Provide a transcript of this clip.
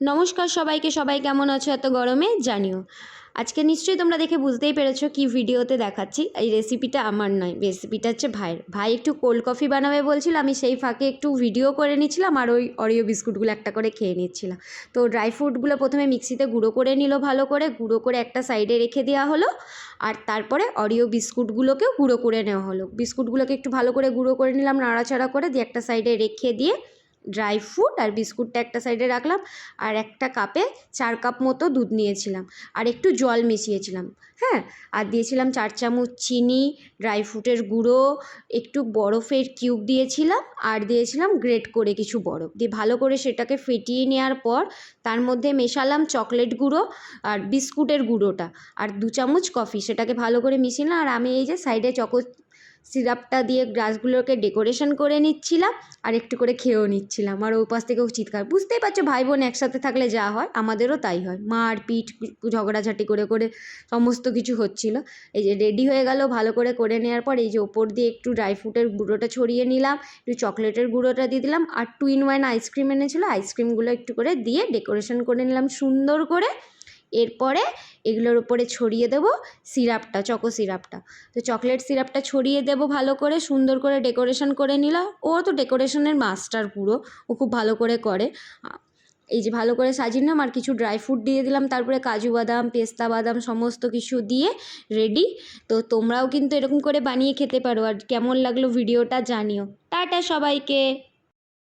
নমস্কার সবাইকে, সবাই কেমন আছো এত গরমে জানিও। আজকে নিশ্চয়ই তোমরা দেখে বুঝতেই পেরেছো কি ভিডিওতে দেখাচ্ছি। এই রেসিপিটা আমার নয়, রেসিপিটা হচ্ছে ভাইয়ের। ভাই একটু কোল্ড কফি বানাবে বলছিল, আমি সেই ফাঁকে একটু ভিডিও করে নিচ্ছিলাম আর ওই অরিও বিস্কুটগুলো একটা করে খেয়ে নিচ্ছিলাম। তো ড্রাই ফ্রুটগুলো প্রথমে মিক্সিতে গুঁড়ো করে নিল, ভালো করে গুঁড়ো করে একটা সাইডে রেখে দেওয়া হলো। আর তারপরে অরিও বিস্কুটগুলোকেও গুঁড়ো করে নেওয়া হলো। বিস্কুটগুলোকে একটু ভালো করে গুঁড়ো করে নিলাম, নাড়াচাড়া করে দিয়ে একটা সাইডে রেখে দিয়ে ড্রাই ফ্রুট আর বিস্কুটটা একটা সাইডে রাখলাম। আর একটা কাপে 4 কাপ মতো দুধ নিয়েছিলাম আর একটু জল মিশিয়েছিলাম। হ্যাঁ, আর দিয়েছিলাম 4 চামচ চিনি, ড্রাই ফ্রুটের গুঁড়ো, একটু বরফের কিউব দিয়েছিলাম আর দিয়েছিলাম গ্রেট করে কিছু বরফ দিয়ে ভালো করে সেটাকে ফেটিয়ে নেওয়ার পর তার মধ্যে মেশালাম চকলেট গুঁড়ো আর বিস্কুটের গুঁড়োটা আর 2 চামচ কফি, সেটাকে ভালো করে মিশিয়ে না। আর আমি এই যে সাইডে সিরাপটা দিয়ে গ্লাসগুলোকে ডেকোরেশন করে নিচ্ছিলাম আর একটু করে খেয়েও নিচ্ছিলাম। আর ওই পাশ থেকেও চিৎকার, বুঝতেই পারছো ভাই বোন একসাথে থাকলে যা হয়, আমাদেরও তাই হয়, মারপিট ঝগড়াঝাটি করে করে সমস্ত কিছু হচ্ছিল। এই যে রেডি হয়ে গেল, ভালো করে করে নেওয়ার পর এই যে ওপর দিয়ে একটু ড্রাই ফ্রুটের গুঁড়োটা ছড়িয়ে নিলাম, একটু চকলেটের গুঁড়োটা দিয়ে দিলাম আর 2 in 1 আইসক্রিম এনেছিলো, আইসক্রিমগুলো একটু করে দিয়ে ডেকোরেশন করে নিলাম সুন্দর করে। এরপরে এগুলোর উপরে ছড়িয়ে দেবো সিরাপটা, চকো সিরাপটা। তো চকলেট সিরাপটা ছড়িয়ে দেবো ভালো করে, সুন্দর করে ডেকোরেশন করে নিলাম। ও তো ডেকোরেশনের মাস্টার পুরো, ও খুব ভালো করে করে। এই যে ভালো করে সাজিয়ে নিলাম আর কিছু ড্রাই ফ্রুট দিয়ে দিলাম, তারপরে কাজু বাদাম, পেস্তা বাদাম সমস্ত কিছু দিয়ে রেডি। তো তোমরাও কিন্তু এরকম করে বানিয়ে খেতে পারো। আর কেমন লাগলো ভিডিওটা জানিও। টাটা সবাইকে।